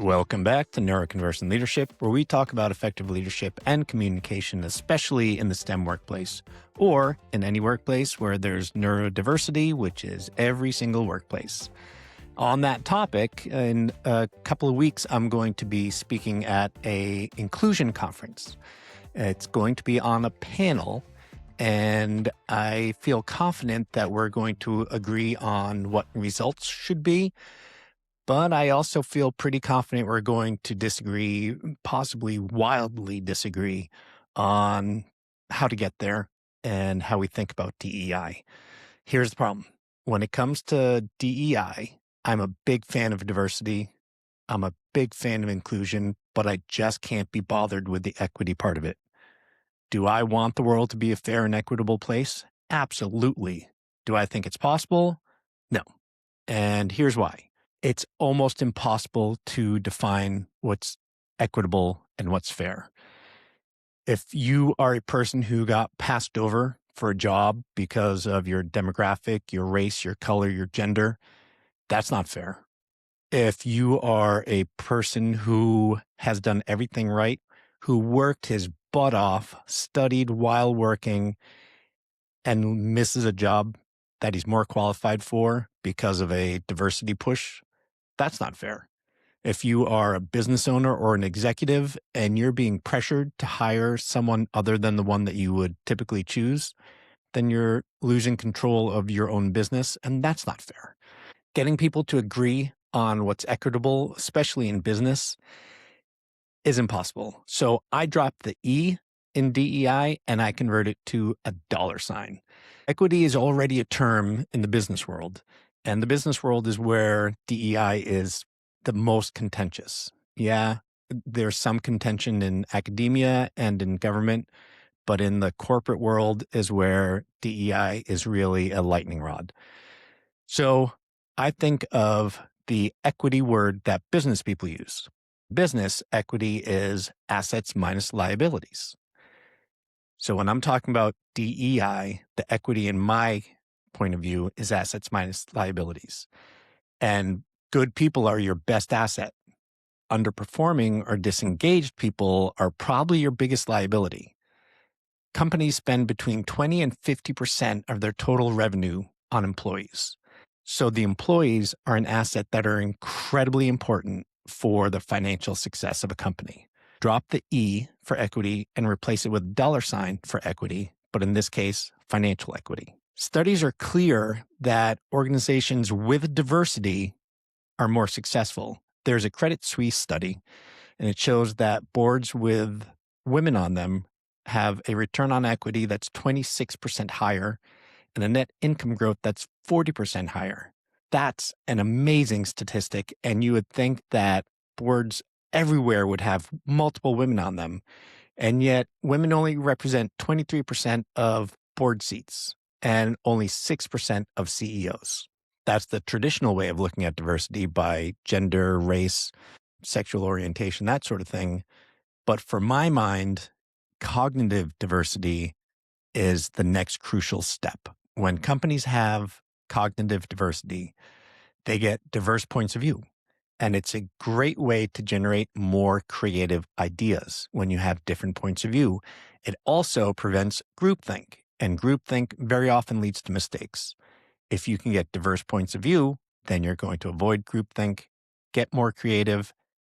Welcome back to Neuroconvergent Leadership, where we talk about effective leadership and communication, especially in the STEM workplace, or in any workplace where there's neurodiversity, which is every single workplace. On that topic, in a couple of weeks, I'm going to be speaking at a inclusion conference. It's going to be on a panel, and I feel confident that we're going to agree on what results should be. But I also feel pretty confident we're going to disagree, possibly wildly disagree, on how to get there and how we think about DEI. Here's the problem. When it comes to DEI, I'm a big fan of diversity. I'm a big fan of inclusion, but I just can't be bothered with the equity part of it. Do I want the world to be a fair and equitable place? Absolutely. Do I think it's possible? No. And here's why. It's almost impossible to define what's equitable and what's fair. If you are a person who got passed over for a job because of your demographic, your race, your color, your gender, that's not fair. If you are a person who has done everything right, who worked his butt off, studied while working, and misses a job that he's more qualified for because of a diversity push, that's not fair. If you are a business owner or an executive and you're being pressured to hire someone other than the one that you would typically choose, then you're losing control of your own business, and that's not fair. Getting people to agree on what's equitable, especially in business, is impossible. So I dropped the E in DEI and I convert it to a $sign. Equity is already a term in the business world. And the business world is where DEI is the most contentious. Yeah, there's some contention in academia and in government, but in the corporate world is where DEI is really a lightning rod. So I think of the equity word that business people use. Business equity is assets minus liabilities. So when I'm talking about DEI, the equity in my point of view is assets minus liabilities. And good people are your best asset. Underperforming or disengaged people are probably your biggest liability. Companies spend between 20 and 50% of their total revenue on employees. So the employees are an asset that are incredibly important for the financial success of a company. Drop the E for equity and replace it with a $sign for equity, but in this case, financial equity. Studies are clear that organizations with diversity are more successful. There's a Credit Suisse study, and it shows that boards with women on them have a return on equity that's 26% higher and a net income growth that's 40% higher. That's an amazing statistic, and you would think that boards everywhere would have multiple women on them, and yet women only represent 23% of board seats and only 6% of CEOs. That's the traditional way of looking at diversity by gender, race, sexual orientation, that sort of thing. But for my mind, cognitive diversity is the next crucial step. When companies have cognitive diversity, they get diverse points of view. And it's a great way to generate more creative ideas when you have different points of view. It also prevents groupthink, and groupthink very often leads to mistakes. If you can get diverse points of view, then you're going to avoid groupthink, get more creative,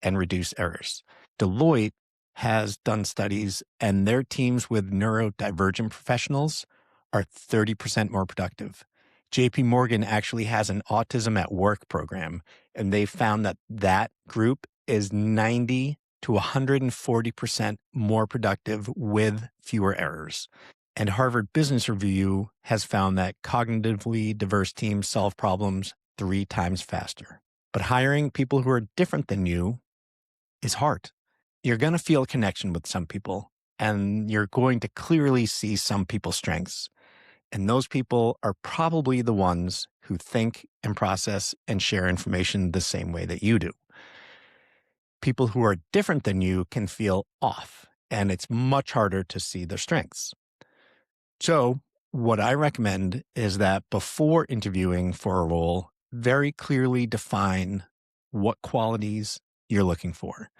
and reduce errors. Deloitte has done studies, and their teams with neurodivergent professionals are 30% more productive. JPMorgan actually has an Autism at Work program, and they found that that group is 90 to 140% more productive with fewer errors. And Harvard Business Review has found that cognitively diverse teams solve problems 3 times faster. But hiring people who are different than you is hard. You're going to feel a connection with some people, and you're going to clearly see some people's strengths. And those people are probably the ones who think and process and share information the same way that you do. People who are different than you can feel off, and it's much harder to see their strengths. So what I recommend is that before interviewing for a role, very clearly define what qualities you're looking for,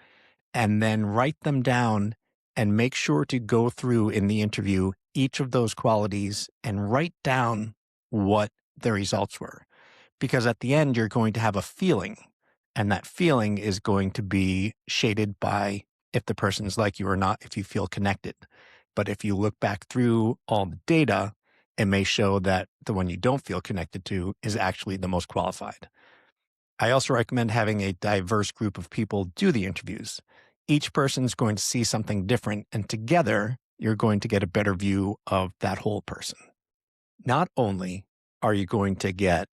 and then write them down and make sure to go through in the interview each of those qualities and write down what the results were. Because at the end, you're going to have a feeling, and that feeling is going to be shaded by if the person is like you or not, if you feel connected. But if you look back through all the data, it may show that the one you don't feel connected to is actually the most qualified. I also recommend having a diverse group of people do the interviews. Each person's going to see something different, and together you're going to get a better view of that whole person. Not only are you going to get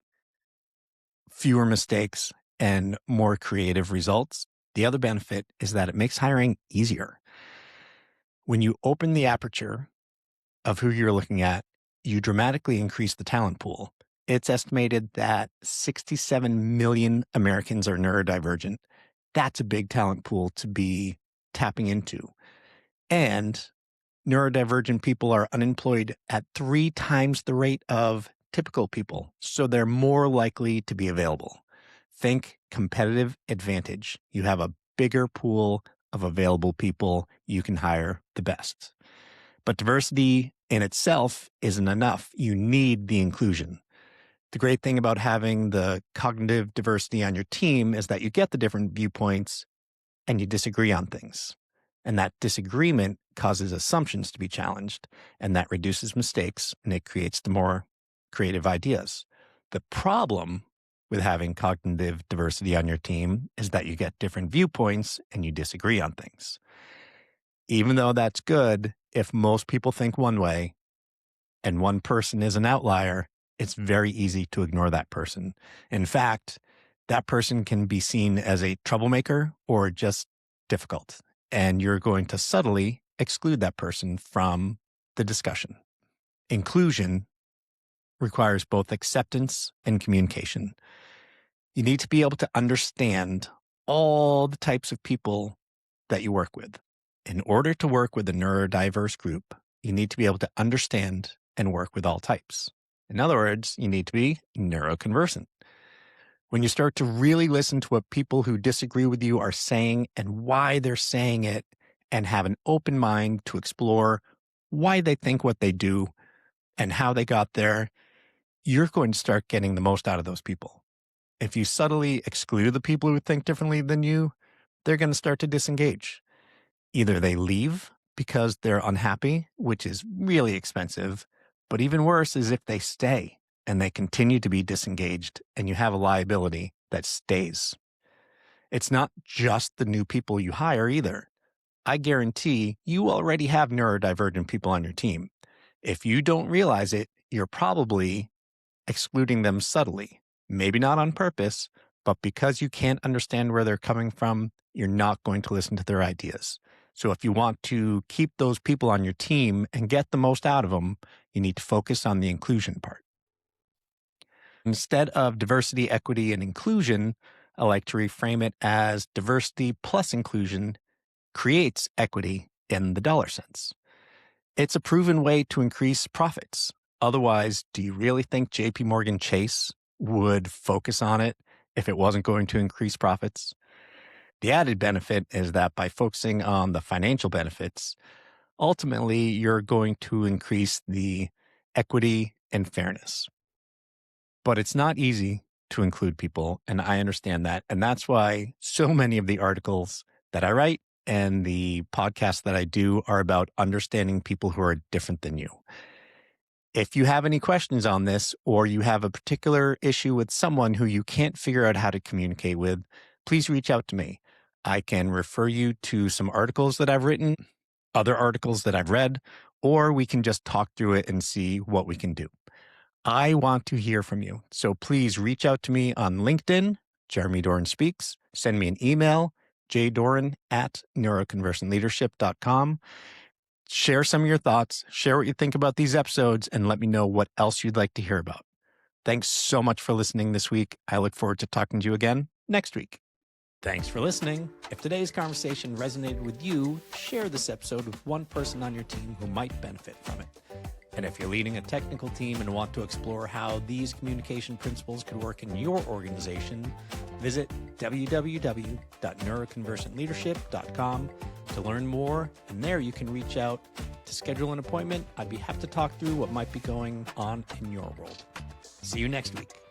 fewer mistakes and more creative results, the other benefit is that it makes hiring easier. When you open the aperture of who you're looking at, you dramatically increase the talent pool. It's estimated that 67 million Americans are neurodivergent. That's a big talent pool to be tapping into. And neurodivergent people are unemployed at 3 times the rate of typical people, so they're more likely to be available. Think competitive advantage. You have a bigger pool of available people. You can hire the best. But diversity in itself isn't enough. You need the inclusion. The great thing about having the cognitive diversity on your team is that you get the different viewpoints and you disagree on things. And that disagreement causes assumptions to be challenged, and that reduces mistakes, and it creates the more creative ideas. The problem with having cognitive diversity on your team is that you get different viewpoints and you disagree on things. Even though that's good, if most people think one way and one person is an outlier, it's very easy to ignore that person. In fact, that person can be seen as a troublemaker or just difficult, and you're going to subtly exclude that person from the discussion. Inclusion requires both acceptance and communication. You need to be able to understand all the types of people that you work with. In order to work with a neurodiverse group, you need to be able to understand and work with all types. In other words, you need to be neuroconversant. When you start to really listen to what people who disagree with you are saying and why they're saying it, and have an open mind to explore why they think what they do and how they got there, you're going to start getting the most out of those people. If you subtly exclude the people who think differently than you, they're going to start to disengage. Either they leave because they're unhappy, which is really expensive, but even worse is if they stay and they continue to be disengaged and you have a liability that stays. It's not just the new people you hire either. I guarantee you already have neurodivergent people on your team. If you don't realize it, you're probably excluding them subtly. Maybe not on purpose, but because you can't understand where they're coming from, you're not going to listen to their ideas. So if you want to keep those people on your team and get the most out of them, you need to focus on the inclusion part. Instead of diversity, equity, and inclusion, I like to reframe it as diversity plus inclusion creates equity in the dollar sense. It's a proven way to increase profits. Otherwise, do you really think JPMorgan Chase would focus on it if it wasn't going to increase profits? The added benefit is that by focusing on the financial benefits, ultimately you're going to increase the equity and fairness. But it's not easy to include people, and I understand that. And that's why so many of the articles that I write and the podcasts that I do are about understanding people who are different than you. If you have any questions on this, or you have a particular issue with someone who you can't figure out how to communicate with, please reach out to me. I can refer you to some articles that I've written, other articles that I've read, or we can just talk through it and see what we can do. I want to hear from you. So please reach out to me on LinkedIn, Jeremy Doran Speaks. Send me an email, jdoran@neuroconversantleadership.com. Share some of your thoughts, share what you think about these episodes, and let me know what else you'd like to hear about. Thanks so much for listening this week. I look forward to talking to you again next week. Thanks for listening. If today's conversation resonated with you, share this episode with one person on your team who might benefit from it. And if you're leading a technical team and want to explore how these communication principles could work in your organization, visit www.neuroconversantleadership.com to learn more. And there you can reach out to schedule an appointment. I'd be happy to talk through what might be going on in your world. See you next week.